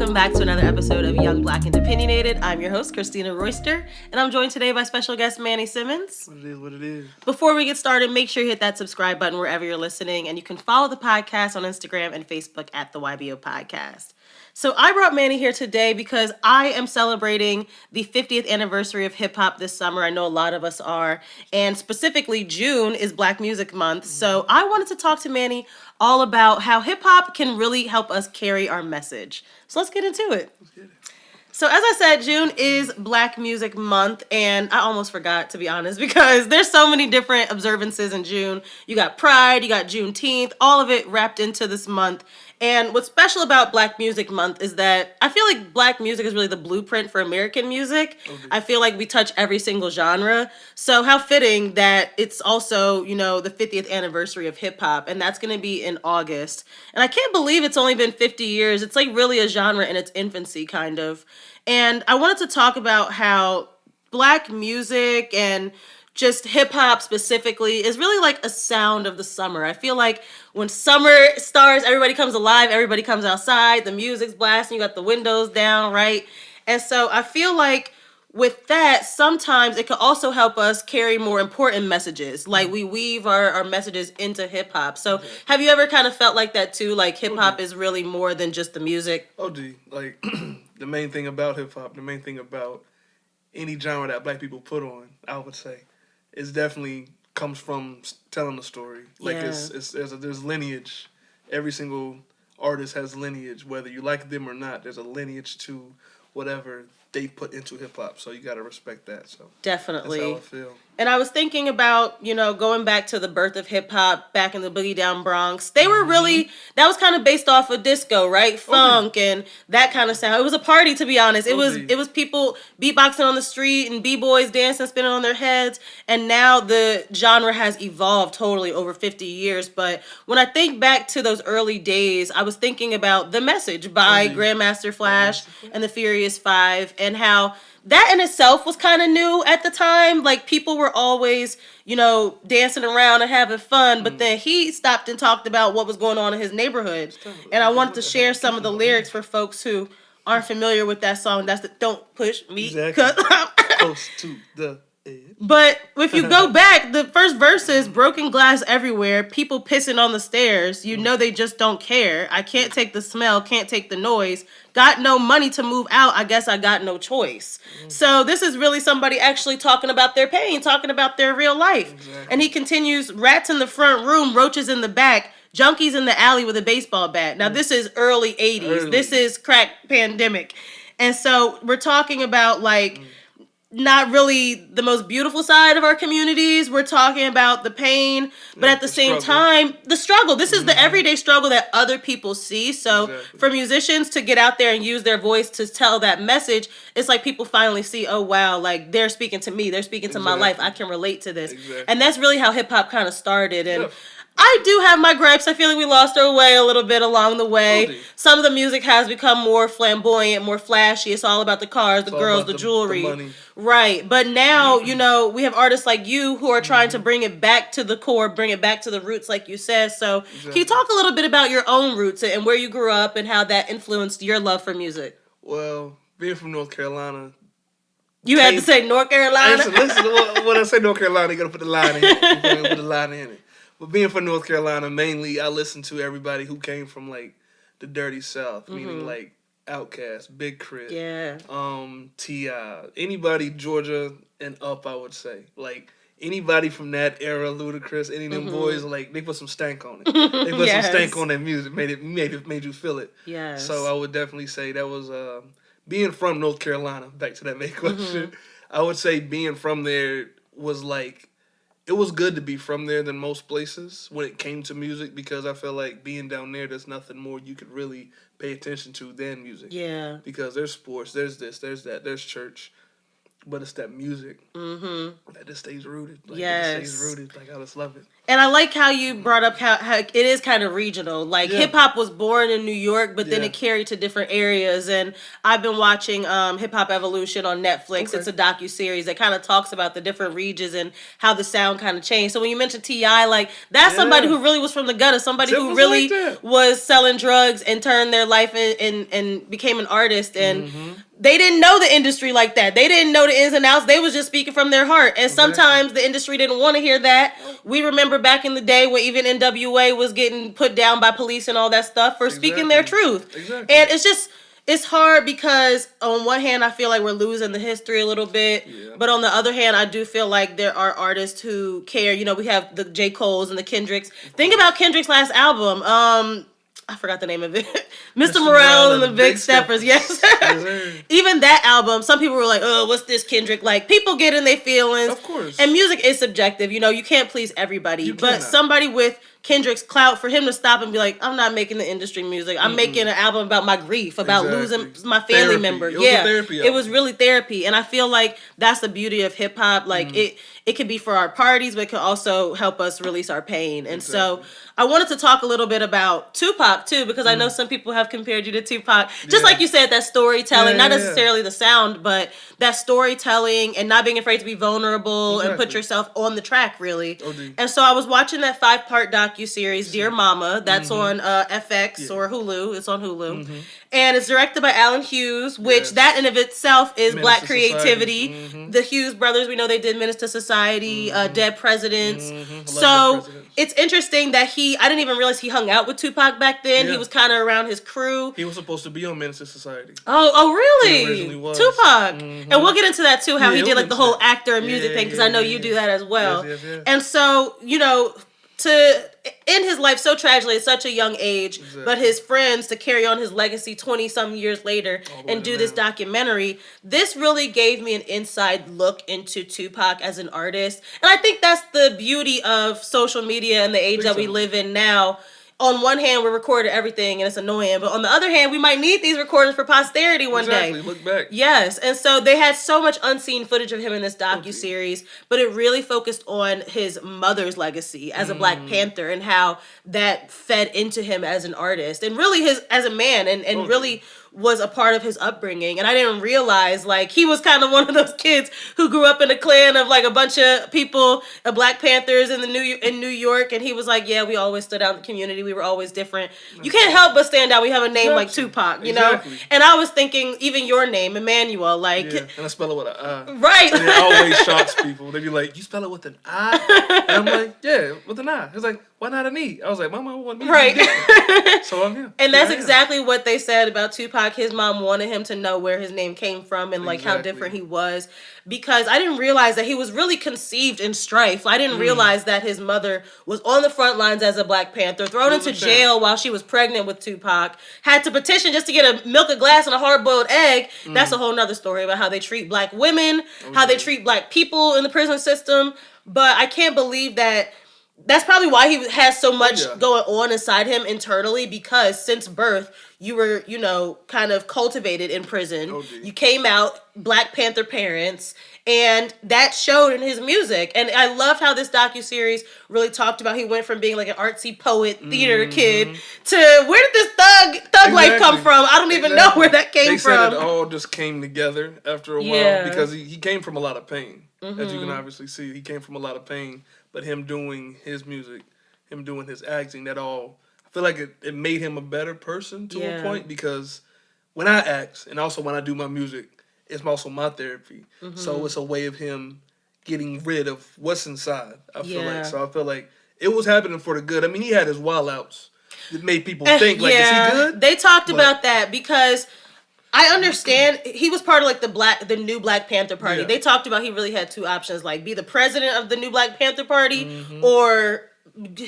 welcome back to another episode of Young Black and Opinionated. I'm your host, Christina Royster, and I'm joined today by special guest Manny Simmons. What it is. Before we get started, make sure you hit that subscribe button wherever you're listening, and you can follow the podcast on Instagram and Facebook at the YBO Podcast. So I brought Manny here today because I am celebrating the 50th anniversary of hip-hop this summer. I know a lot of us are. And specifically, June is Black Music Month. So I wanted to talk to Manny all about how hip-hop can really help us carry our message. So let's get into it. So as I said, June is Black Music Month, and I almost forgot, to be honest, because there's so many different observances in June. You got Pride, you got Juneteenth, all of it wrapped into this month. And what's special about Black Music Month is that I feel like Black music is really the blueprint for American music. Okay. I feel like we touch every single genre. So how fitting that it's also, you know, the 50th anniversary of hip hop, and that's going to be in August. And I can't believe it's only been 50 years. It's like really a genre in its infancy, kind of. And I wanted to talk about how Black music and just hip hop specifically is really like a sound of the summer. I feel like when summer starts, everybody comes alive, everybody comes outside, the music's blasting, you got the windows down, right? And so I feel like with that, sometimes it could also help us carry more important messages. Like we weave our messages into hip hop. So have you ever kind of felt like that too? Like hip hop is really more than just the music? Like the main thing about hip hop, the main thing about any genre that Black people put on, I would say, is definitely comes from telling the story. Like there's lineage. Every single artist has lineage, whether you like them or not. There's a lineage to whatever they put into hip hop, so you gotta respect that. So definitely, that's how I feel. And I was thinking about, you know, going back to the birth of hip hop back in the Boogie Down Bronx. They were really, that was kind of based off of disco, right? Funk and that kind of sound. It was a party, to be honest. It was people beatboxing on the street and b-boys dancing, spinning on their heads. And now the genre has evolved totally over 50 years. But when I think back to those early days, I was thinking about The Message by Grandmaster Flash and the Furious Five, and how that in itself was kind of new at the time. Like, people were always, you know, dancing around and having fun, but then he stopped and talked about what was going on in his neighborhood. And I wanted to share some of the lyrics for folks who aren't familiar with that song. That's the "Don't Push Me." Exactly. Close to the edge. But if you go back, the first verse is broken glass everywhere, people pissing on the stairs. You know they just don't care. I can't take the smell, can't take the noise. Got no money to move out, I guess I got no choice. So this is really somebody actually talking about their pain, talking about their real life. Exactly. And he continues, rats in the front room, roaches in the back, junkies in the alley with a baseball bat. Now this is early 80s. This is crack pandemic. And so we're talking about like not really the most beautiful side of our communities. We're talking about the pain, but at the same time, the struggle. This is the everyday struggle that other people see. So for musicians to get out there and use their voice to tell that message, it's like people finally see, oh, wow, like they're speaking to me. They're speaking to my life. I can relate to this. And that's really how hip hop kind of started. And I do have my gripes. I feel like we lost our way a little bit along the way. Some of the music has become more flamboyant, more flashy. It's all about the cars, the girls, the jewelry. The money. Right. But now, you know, we have artists like you who are trying to bring it back to the core, bring it back to the roots, like you said. So can you talk a little bit about your own roots and where you grew up and how that influenced your love for music? Well, being from North Carolina. You had to say North Carolina? Listen, when I say North Carolina, you got to put the line in it. You got to put the line in it. But being from North Carolina, mainly, I listened to everybody who came from, like, the dirty South, meaning, like, Outkast, Big Crit, T.I., anybody Georgia and up, I would say. Like, anybody from that era, Ludacris, any of them boys, like, they put some stank on it. They put some stank on that music, made you feel it. Yes. So I would definitely say that was, being from North Carolina, back to that main question, I would say being from there was, like, it was good to be from there than most places when it came to music, because I feel like being down there, there's nothing more you could really pay attention to than music. Yeah. Because there's sports, there's this, there's that, there's church. but it's that music that just stays rooted. Like, Yes. it stays rooted. Like, I just love it. And I like how you brought up how it is kind of regional. Like hip hop was born in New York, but then it carried to different areas. And I've been watching Hip Hop Evolution on Netflix. Okay. It's a docuseries that kind of talks about the different regions and how the sound kind of changed. So when you mentioned T.I., like that's somebody who really was from the gutter, somebody who really was selling drugs and turned their life and became an artist. And they didn't know the industry like that. They didn't know the ins and outs. They was just speaking from their heart. And sometimes the industry didn't want to hear that. We remember back in the day when even NWA was getting put down by police and all that stuff for speaking their truth. Exactly. And it's hard because on one hand, I feel like we're losing the history a little bit. Yeah. But on the other hand, I do feel like there are artists who care. You know, we have the J. Cole's and the Kendricks. Think about Kendrick's last album. I forgot the name of it. Mr. Morale and the Big Steppers. Yes. Even that album, some people were like, oh, what's this, Kendrick? Like, people get in their feelings. Of course. And music is subjective. You know, you can't please everybody. But somebody with Kendrick's clout, for him to stop and be like, I'm not making the industry music. I'm making an album about my grief, about losing my family member. It was a therapy album. It was really therapy. And I feel like that's the beauty of hip hop. Like, it could be for our parties, but it can also help us release our pain. And so I wanted to talk a little bit about Tupac, too, because I know some people have compared you to Tupac. Just like you said, that storytelling, not necessarily the sound, but that storytelling and not being afraid to be vulnerable and put yourself on the track, really. And so I was watching that 5-part docuseries, Dear Mama, that's on FX or Hulu. It's on Hulu. And it's directed by Alan Hughes, which that in of itself is Menace Black creativity. The Hughes brothers, we know they did Menace to Society, Dead Presidents. So it's interesting that I didn't even realize he hung out with Tupac back then. He was kind of around his crew. He was supposed to be on Menace to Society. Oh, really? He originally was. Tupac. And we'll get into that too, how he did like the whole actor and music thing, because I know you do that as well. And so, you know, to end his life so tragically at such a young age, but his friends to carry on his legacy 20-some years later and do this documentary, this really gave me an inside look into Tupac as an artist. And I think that's the beauty of social media and the age that we live in now. On one hand, we're recording everything and it's annoying, but on the other hand, we might need these recordings for posterity one day. Look back. Yes, and so they had so much unseen footage of him in this docuseries, but it really focused on his mother's legacy as a Black Panther and how that fed into him as an artist and really as a man and really was a part of his upbringing. And I didn't realize, like, he was kind of one of those kids who grew up in a clan of like a bunch of people, Black Panthers in New York, and he was like, yeah, we always stood out in the community. We were always different. You can't help but stand out. We have a name like Tupac, you know? And I was thinking, even your name, Emmanuel, like... Yeah, and I spell it with an I. Right. And it always shocks people. They be like, you spell it with an I? And I'm like, yeah, with an I. It's like, why not an E? I was like, my mom wanted me to be different. So I'm here. And that's exactly what they said about Tupac. His mom wanted him to know where his name came from and like how different he was, because I didn't realize that he was really conceived in strife. I didn't realize that his mother was on the front lines as a Black Panther, thrown into jail while she was pregnant with Tupac, had to petition just to get a glass and a hard-boiled egg. That's a whole nother story about how they treat Black women, how they treat Black people in the prison system. But I can't believe that. That's probably why he has so much going on inside him internally, because since birth, you were, you know, kind of cultivated in prison. You came out Black Panther parents, and that showed in his music. And I loved how this docuseries really talked about, he went from being like an artsy poet, theater kid, to where did this thug life come from? I don't even know where that came from. They said it all just came together after a while, because he came from a lot of pain. As you can obviously see, he came from a lot of pain. But him doing his music, him doing his acting, that all, I feel like it made him a better person to a point, because when I act, and also when I do my music, it's also my therapy. So it's a way of him getting rid of what's inside, I feel like. So I feel like it was happening for the good. I mean, he had his wild outs that made people think, like, is he good? They talked about that, because... I understand he was part of like the new Black Panther Party. They talked about he really had two options, like be the president of the new Black Panther Party or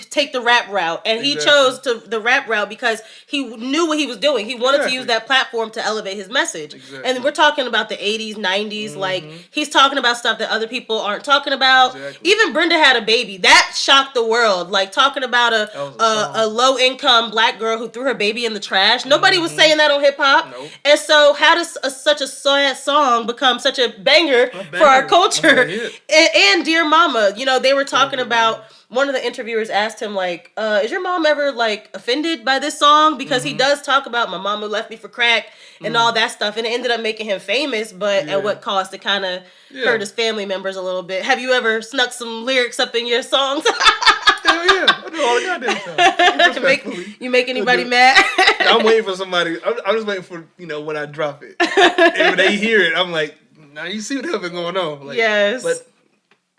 take the rap route, and he chose the rap route because he knew what he was doing. He wanted to use that platform to elevate his message. And we're talking about the 80s, 90s. Like, he's talking about stuff that other people aren't talking about. Even Brenda Had a Baby. That shocked the world. Like, talking about a low income black girl who threw her baby in the trash. Nobody was saying that on hip hop. Nope. And so how does such a sad song become such a banger for our culture? And Dear Mama, you know, they were talking about, one of the interviewers asked him, like, is your mom ever, like, offended by this song? Because he does talk about my mama left me for crack and all that stuff. And it ended up making him famous, but at what cost? It kind of hurt his family members a little bit. Have you ever snuck some lyrics up in your songs? Hell yeah. I do all the goddamn time. You make anybody mad? I'm waiting for somebody. I'm just waiting for, you know, when I drop it. And when they hear it, I'm like, now you see what's going on. Like, yes. But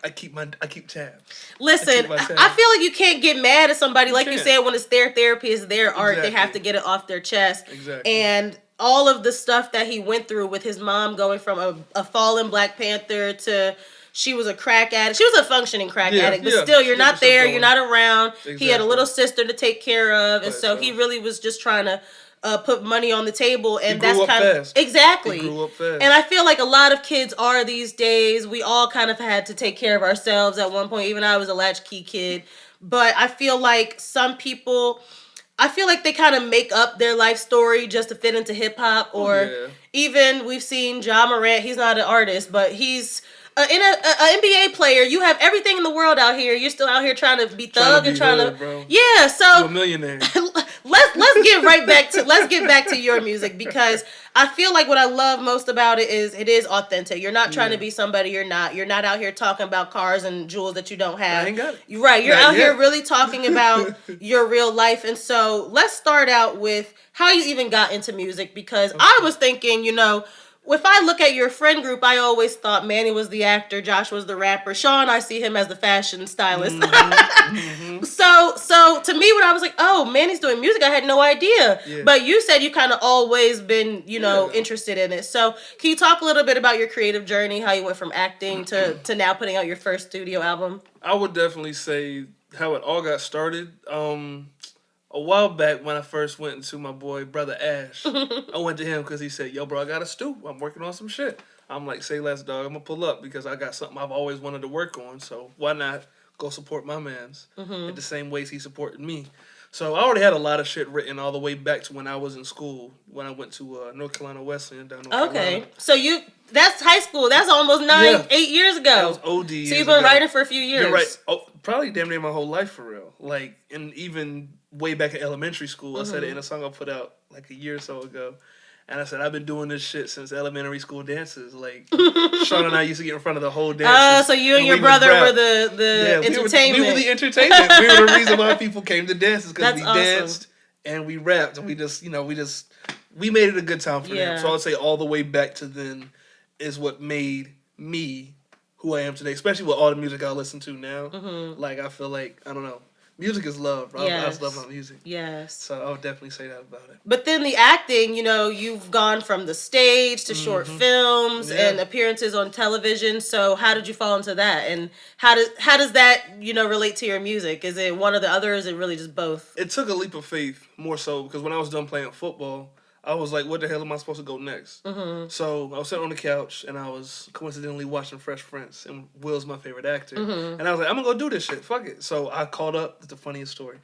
I keep tabs. Listen, I feel like you can't get mad at somebody, like you said, when it's their therapy, it's their art. They have to get it off their chest. Exactly. And all of the stuff that he went through with his mom going from a fallen Black Panther to she was a crack addict. She was a functioning crack addict, but still, you're not there, you're not around. Exactly. He had a little sister to take care of, and so he really was just trying to put money on the table, and that's kind of exactly. He grew up fast. And I feel like a lot of kids are these days. We all kind of had to take care of ourselves at one point. Even I was a latchkey kid, but I feel like some people, I feel like they kind of make up their life story just to fit into hip hop, or even we've seen Ja Morant. He's not an artist, but he's an NBA player. You have everything in the world out here. You're still out here trying to be thug and trying to yeah. So you're a millionaire. let's get right back to your music, because I feel like what I love most about it is authentic. You're not trying to be somebody you're not. You're not out here talking about cars and jewels that you don't have. I ain't got it. Right. You're out here really talking about your real life. And so let's start out with how you even got into music, because I was thinking, you know, if I look at your friend group, I always thought Manny was the actor, Josh was the rapper, Sean, I see him as the fashion stylist. So to me, when I was like, oh, Manny's doing music, I had no idea. Yeah. But you said you kind of always been, you know, interested in it. So can you talk a little bit about your creative journey, how you went from acting to now putting out your first studio album? I would definitely say how it all got started. A while back when I first went into my boy, Brother Ash, I went to him because he said, yo, bro, I got a stoop. I'm working on some shit. I'm like, say less, dog. I'm going to pull up because I got something I've always wanted to work on. So why not go support my mans in the same ways he supported me? So I already had a lot of shit written all the way back to when I was in school, when I went to North Carolina Wesleyan down North Carolina. So that's high school. That's almost 8 years ago. That was OD. So you've been writing for a few years. You're right. Oh, probably damn near my whole life for real. Like, and even way back in elementary school, I said it in a song I put out like a year or so ago. And I said, I've been doing this shit since elementary school dances. Like, Sean and I used to get in front of the whole dance. So you and your brother were the entertainment. We were the entertainment. We were the reason why people came to dances, because we danced and we rapped, and we made it a good time for them. So I would say all the way back to then is what made me who I am today, especially with all the music I listen to now. Like, I feel like, I don't know, music is love, bro. I just love my music. Yes. So I would definitely say that about it. But then the acting, you know, you've gone from the stage to short films and appearances on television. So how did you fall into that? And how does that, you know, relate to your music? Is it one or the other, or is it really just both? It took a leap of faith, more so, because when I was done playing football, I was like, what the hell am I supposed to go next? So I was sitting on the couch, and I was coincidentally watching Fresh Prince, and Will's my favorite actor. And I was like, I'm going to go do this shit. Fuck it. So I called up, it's the funniest story.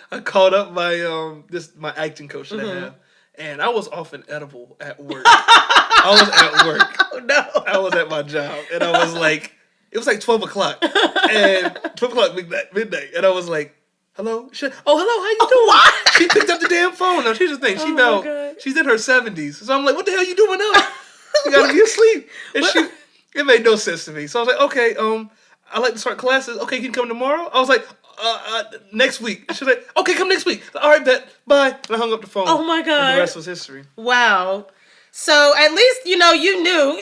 I called up my acting coach that I have, and I was off an edible at work. I was at work. Oh, no. I was at my job, and I was like, it was like 12 o'clock, and 12 o'clock midnight, and I was like, hello? Hello, how you doing? What? She picked up the damn phone. Now, here's the thing. She's in her 70s. So I'm like, what the hell you doing up? You gotta be asleep. And it made no sense to me. So I was like, okay, I like to start classes. Okay, can you come tomorrow? I was like, next week. And she was like, okay, come next week. All right, bet. Bye. And I hung up the phone. Oh my God. And the rest was history. Wow. So at least, you know, you knew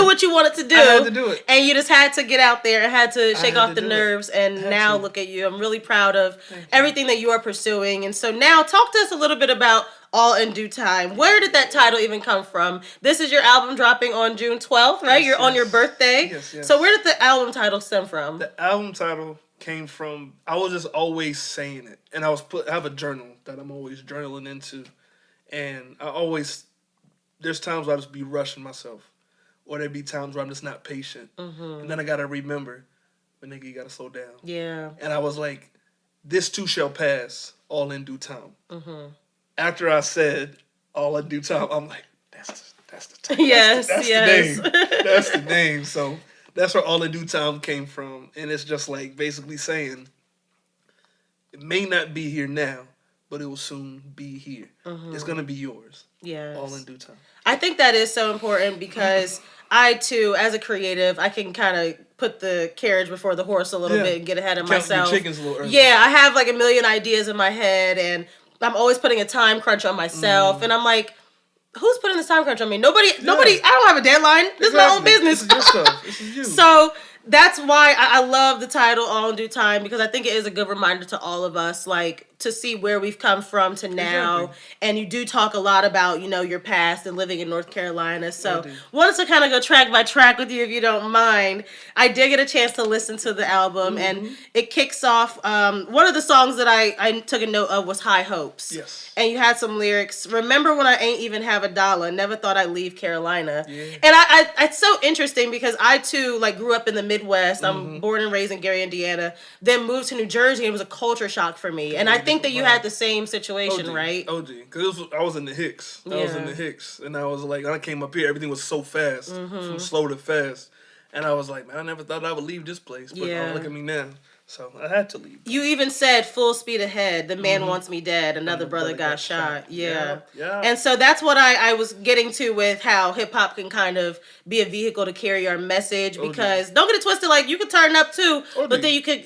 what you wanted to do. I had to do it. And you just had to get out there and had to shake off the nerves. And now look at you. I'm really proud of everything that you are pursuing. And so now talk to us a little bit about All in Due Time. Where did that title even come from? This is your album dropping on June 12th, right? You're on your birthday. Yes. So where did the album title stem from? The album title came from, I was just always saying it. And I have a journal that I'm always journaling into. And there's times where I just be rushing myself. Or there be times where I'm just not patient. And then I got to remember, but nigga, you got to slow down. Yeah. And I was like, this too shall pass, all in due time. After I said, all in due time, I'm like, that's the time. Yes, that's yes. the name. That's the name. So that's where all in due time came from. And it's just like basically saying, it may not be here now, but it will soon be here. It's going to be yours. Yes. All in due time. I think that is so important because I, too, as a creative, I can kind of put the carriage before the horse a little bit and get ahead of myself. Your chickens a little early. Yeah, I have like a million ideas in my head, and I'm always putting a time crunch on myself, and I'm like, who's putting this time crunch on me? Nobody, I don't have a deadline. This is my own business. This is your stuff. This is you. So that's why I love the title All in Due Time, because I think it is a good reminder to all of us, like, to see where we've come from to now. Exactly. And you do talk a lot about, your past and living in North Carolina. So wanted to kind of go track by track with you, if you don't mind. I did get a chance to listen to the album, and it kicks off, one of the songs that I took a note of was High Hopes. Yes. And you had some lyrics. Remember when I ain't even have a dollar, never thought I'd leave Carolina. Yeah. And I it's so interesting because I too like grew up in the Midwest. I'm born and raised in Gary, Indiana. Then moved to New Jersey. And it was a culture shock for me. And I think that you had the same situation, right? OG. Because I was in the Hicks. I was in the Hicks. And I was like, when I came up here, everything was so fast. From slow to fast. And I was like, man, I never thought I would leave this place. But look at me now. So I had to leave. You even said full speed ahead. The man wants me dead. Another brother got shot. Yeah. And so that's what I was getting to with how hip hop can kind of be a vehicle to carry our message. Because don't get it twisted. Like you could turn up too, but then you could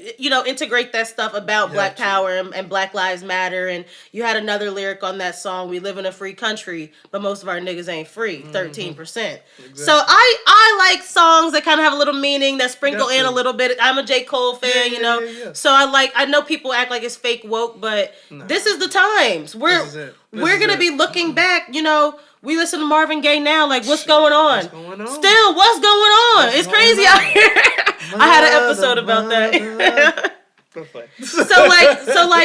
integrate that stuff about Black Power and Black Lives Matter. And you had another lyric on that song. We live in a free country, but most of our niggas ain't free. 13%. Exactly. So I like songs that kind of have a little meaning that sprinkle in a little bit. I'm a J. Cole fan, Yeah. So I know people act like it's fake woke, but this is the times. We're gonna be looking back, we listen to Marvin Gaye now, like what's going on? What's going on? Still, what's going on? It's crazy out here. I had an episode about that. So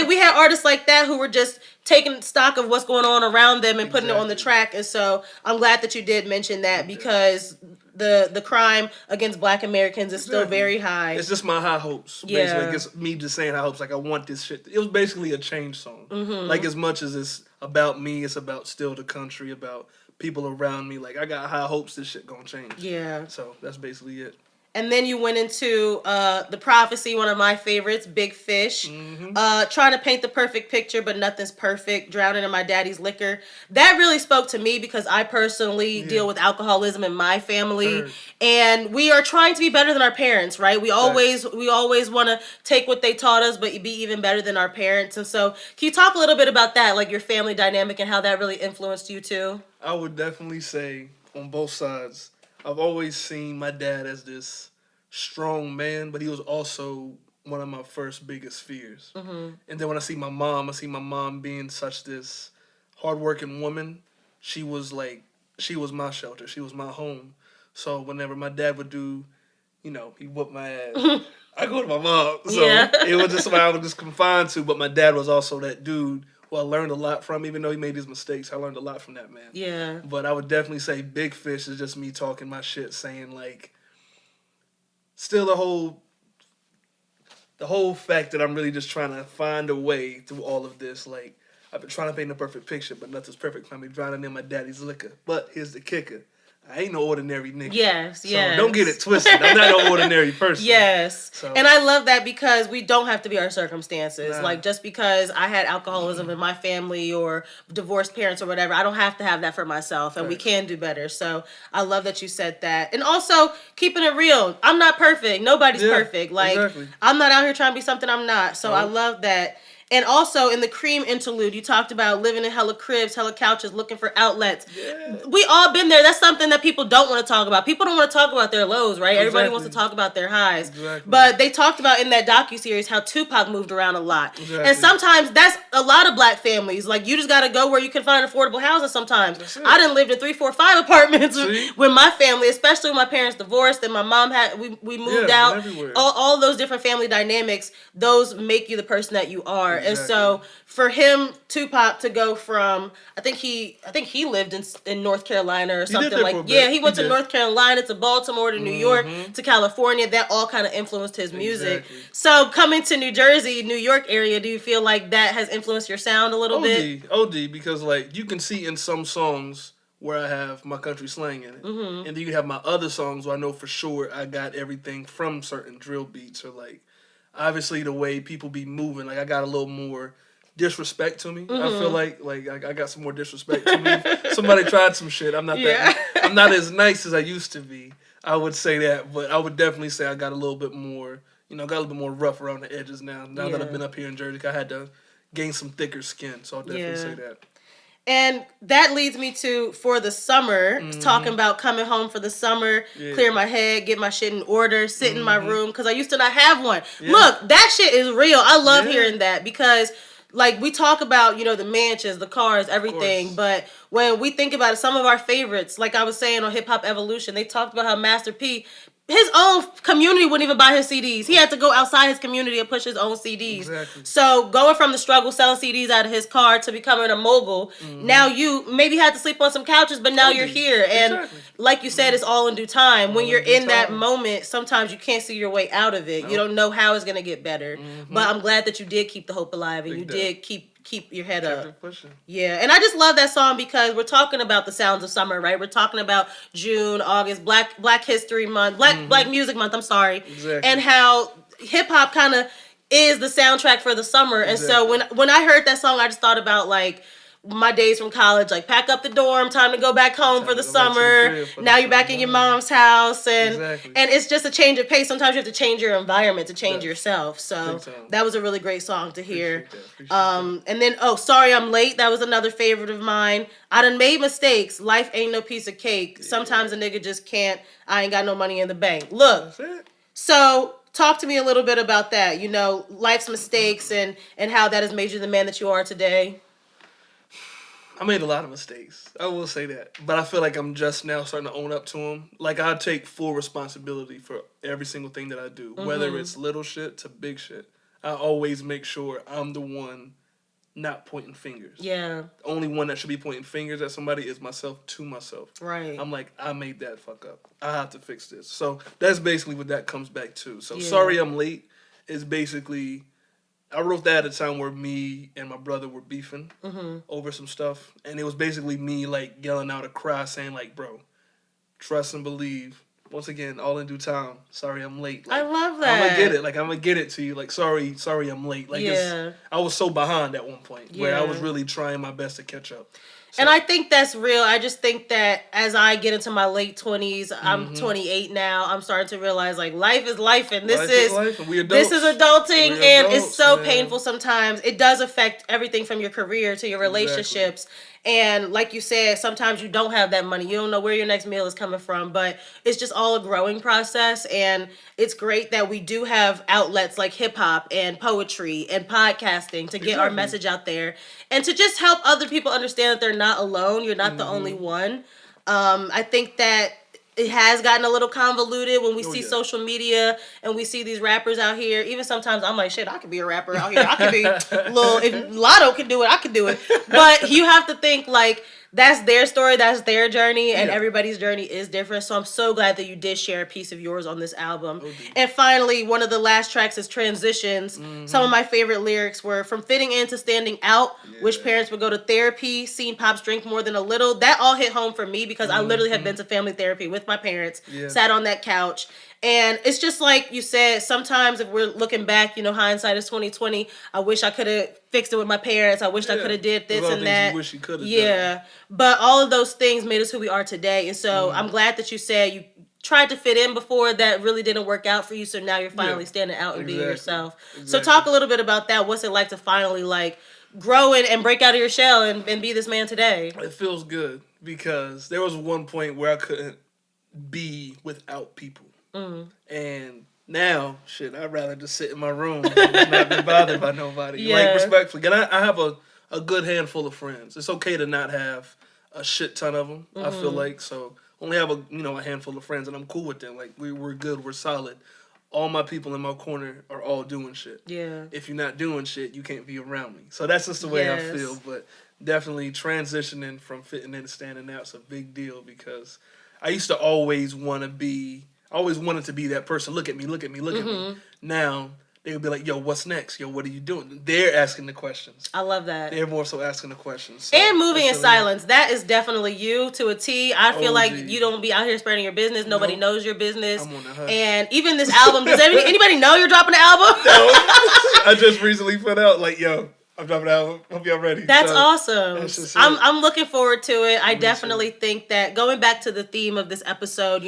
we had artists like that who were just taking stock of what's going on around them and putting it on the track. And so I'm glad that you did mention that because the crime against Black Americans is still very high. It's just my high hopes. Yeah. Basically, it's me just saying high hopes. Like I want this shit. It was basically a change song. Like as much as it's about me, it's about still the country, about people around me. Like I got high hopes this shit gonna change. Yeah. So that's basically it. And then you went into The Prophecy, one of my favorites, Big Fish. Trying to paint the perfect picture, but nothing's perfect. Drowning in my daddy's liquor. That really spoke to me because I personally deal with alcoholism in my family. And we are trying to be better than our parents, right? We always want to take what they taught us, but be even better than our parents. And so can you talk a little bit about that, like your family dynamic and how that really influenced you too? I would definitely say on both sides, I've always seen my dad as this strong man, but he was also one of my first biggest fears. And then when I see my mom being such this hardworking woman. She was my shelter. She was my home. So whenever my dad would do, he whooped my ass, I go to my mom. So it was just somebody I was just confined to. But my dad was also that dude who I learned a lot from, even though he made his mistakes. I learned a lot from that man. Yeah. But I would definitely say Big Fish is just me talking my shit, saying still the whole fact that I'm really just trying to find a way through all of this. I've been trying to paint a perfect picture, but nothing's perfect. I'm drowning in my daddy's liquor. But here's the kicker. I ain't no ordinary nigga. Yes. Don't get it twisted. I'm not no ordinary person. And I love that because we don't have to be our circumstances. Nah. Just because I had alcoholism in my family or divorced parents or whatever, I don't have to have that for myself. And we can do better. So I love that you said that. And also, keeping it real. I'm not perfect. Nobody's perfect. Exactly. I'm not out here trying to be something I'm not. So I love that. And also in the Cream interlude, you talked about living in hella cribs, hella couches, looking for outlets. Yeah. We all been there. That's something that people don't want to talk about. People don't want to talk about their lows, right? Exactly. Everybody wants to talk about their highs. Exactly. But they talked about in that docuseries how Tupac moved around a lot. Exactly. And sometimes that's a lot of black families. Like, you just got to go where you can find affordable housing sometimes. I done lived in 3, 4, 5 apartments with my family, especially when my parents divorced and my mom we moved out. All those different family dynamics, those make you the person that you are. Exactly. And so for him, Tupac, to go from, I think he lived in North Carolina or something like. Yeah, he went to North Carolina, to Baltimore, to New York, to California. That all kind of influenced his music. Exactly. So coming to New Jersey, New York area, do you feel like that has influenced your sound a little bit? OD, because like you can see in some songs where I have my country slang in it, and then you have my other songs where I know for sure I got everything from certain drill beats, or like obviously the way people be moving. Like I got a little more disrespect to me. I feel like I got some more disrespect to me. If somebody tried some shit, I'm not I'm not as nice as I used to be. I would say that, but I would definitely say I got a little bit more, got a little bit more rough around the edges now. Now that I've been up here in Jersey, I had to gain some thicker skin, so I'll definitely say that. And that leads me to, for the summer, talking about coming home for the summer, clear my head, get my shit in order, sit in my room, because I used to not have one. Look, that shit is real. I love hearing that, because like we talk about, the mansions, the cars, everything, but when we think about it, some of our favorites, like I was saying on Hip Hop Evolution, they talked about how Master P, his own community wouldn't even buy his CDs. He had to go outside his community and push his own CDs. Exactly. So going from the struggle selling CDs out of his car to becoming a mogul, now you maybe had to sleep on some couches, but now you're here. And like you said, it's all in due time. When you're in that moment, sometimes you can't see your way out of it. You don't know how it's going to get better. But I'm glad that you did keep the hope alive, and you did keep your head up. Yeah, and I just love that song because we're talking about the sounds of summer, right? We're talking about June, August, Black History Month, Black Music Month, I'm sorry. Exactly. And how hip hop kind of is the soundtrack for the summer. And so when I heard that song, I just thought about like my days from college, like pack up the dorm, time to go back home for the summer. Now you're back in your mom's house, and it's just a change of pace. Sometimes you have to change your environment to change yourself. So that was a really great song to hear. And then Sorry I'm Late, that was another favorite of mine. I done made mistakes. Life ain't no piece of cake. Sometimes a nigga just can't. I ain't got no money in the bank. Look, so talk to me a little bit about that. Life's mistakes and how that has made you the man that you are today. I made a lot of mistakes. I will say that. But I feel like I'm just now starting to own up to them. Like, I take full responsibility for every single thing that I do. Whether it's little shit to big shit. I always make sure I'm the one not pointing fingers. Yeah. The only one that should be pointing fingers at somebody is myself to myself. Right. I'm like, I made that fuck up. I have to fix this. So that's basically what that comes back to. So Sorry I'm Late is basically... I wrote that at a time where me and my brother were beefing over some stuff. And it was basically me, like, yelling out a cry saying, like, bro, trust and believe. Once again, all in due time. Sorry I'm late. Like, I love that. I'm going to get it. Like, I'm going to get it to you. Like, sorry I'm late. Like, I was so behind at one point where I was really trying my best to catch up. So. And I think that's real. I just think that as I get into my late 20s, I'm 28 now, I'm starting to realize, like, life is life, and this is adulting, and it's so painful sometimes. It does affect everything from your career to your relationships. Exactly. And like you said, sometimes you don't have that money. You don't know where your next meal is coming from, but it's just all a growing process. And it's great that we do have outlets like hip hop and poetry and podcasting to get our message out there and to just help other people understand that they're not alone. You're not the only one. I think that it has gotten a little convoluted when we see social media and we see these rappers out here. Even sometimes I'm like, shit, I could be a rapper out here. I could be if Lotto can do it, I could do it. But you have to think, like, that's their story, that's their journey, and everybody's journey is different. So I'm so glad that you did share a piece of yours on this album. And finally, one of the last tracks is Transitions. Some of my favorite lyrics were from fitting in to standing out, wish parents would go to therapy, seen pops drink more than a little. That all hit home for me because I literally have been to family therapy with my parents, sat on that couch. And it's just like you said, sometimes if we're looking back, hindsight is 2020. I wish I could have fixed it with my parents. I wish I could have did this and that. You wish you could have done. But all of those things made us who we are today. And so I'm glad that you said tried to fit in before that really didn't work out for you, so now you're finally standing out and being yourself. So talk a little bit about that. What's it like to finally like grow and break out of your shell and be this man today? It feels good because there was one point where I couldn't be without people. And now, shit, I'd rather just sit in my room and not be bothered by nobody. Like, respectfully. And I have a good handful of friends. It's okay to not have a shit ton of them, I feel like. So, only have a handful of friends, and I'm cool with them. Like, we're good, we're solid. All my people in my corner are all doing shit. Yeah. If you're not doing shit, you can't be around me. So that's just the way I feel. But definitely transitioning from fitting in to standing out is a big deal because I used to always want to be... I always wanted to be that person. Look at me, look at me, look at me. Now, they would be like, yo, what's next? Yo, what are you doing? They're asking the questions. I love that. They're more so asking the questions. So and moving in silence. That is definitely you to a T. I feel like you don't be out here spreading your business. Nobody knows your business. I'm on the hush. And even this album, does anybody know you're dropping an album? No. I just recently put out, like, yo, I'm dropping an album. Hope y'all ready. That's awesome. I'm looking forward to it. I definitely think that going back to the theme of this episode,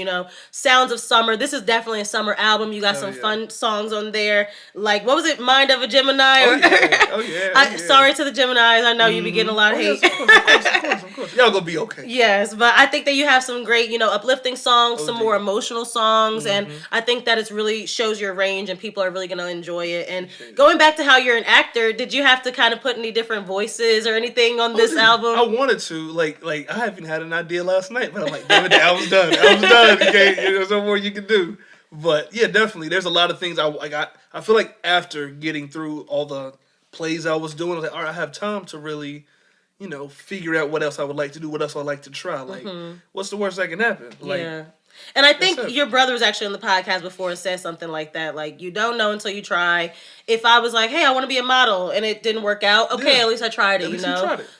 Sounds of Summer. This is definitely a summer album. You got some fun songs on there. Like, what was it? Mind of a Gemini? Oh, yeah. Sorry to the Geminis. I know you be getting a lot of hate. Yes, of course. Y'all gonna be okay. Yes, but I think that you have some great, uplifting songs, some more emotional songs, and I think that it really shows your range and people are really going to enjoy it. And going back to how you're an actor, did you have to kind of put any different voices or anything on this album? I wanted to. Like I haven't had an idea last night, but I'm like, damn it, the album's done. The album's done. Okay, there's no more you can do. But yeah, definitely, there's a lot of things I feel like after getting through all the plays I was doing, I was like, all right, I have time to really, figure out what else I would like to do, what else I'd like to try. Like, what's the worst that can happen? Like, yeah. And I think your brother was actually on the podcast before and said something like that. Like, you don't know until you try. If I was like, hey, I want to be a model and it didn't work out, okay, at least I tried it,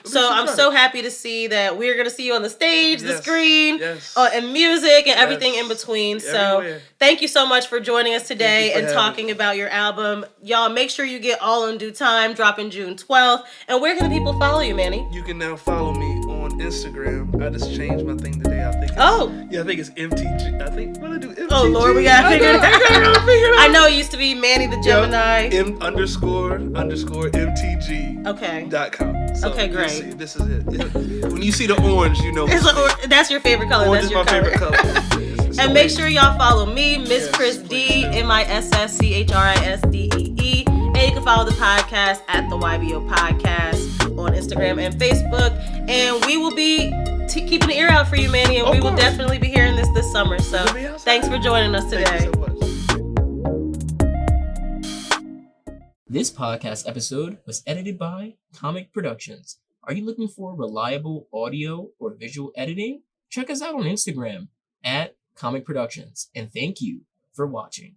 So I'm so happy to see that we're going to see you on the stage, the screen, and music and everything in between. So thank you so much for joining us today and talking about your album. Y'all, make sure you get All in Due Time, dropping June 12th. And where can the people follow you, Manny? You can now follow me on Instagram. I just changed my thing today. I think it's MTG. I think what I do. MTG. Oh Lord, we gotta figure it out. I know it used to be Manny the Gemini. __MTG. Okay. .com. So okay, great. This is it. When you see the orange, that's your favorite color. Orange that's your is my favorite color. And make sure y'all follow me, Miss Chris Dee, MISSCHRISDEE. And you can follow the podcast at the YBO Podcast on Instagram and Facebook. And we will be keeping an ear out for you, Manny, and we will definitely be hearing this summer. So thanks for joining us today. Thank you so much. This podcast episode was edited by Comic Productions. Are you looking for reliable audio or visual editing? Check us out on Instagram at Comic Productions. And thank you for watching.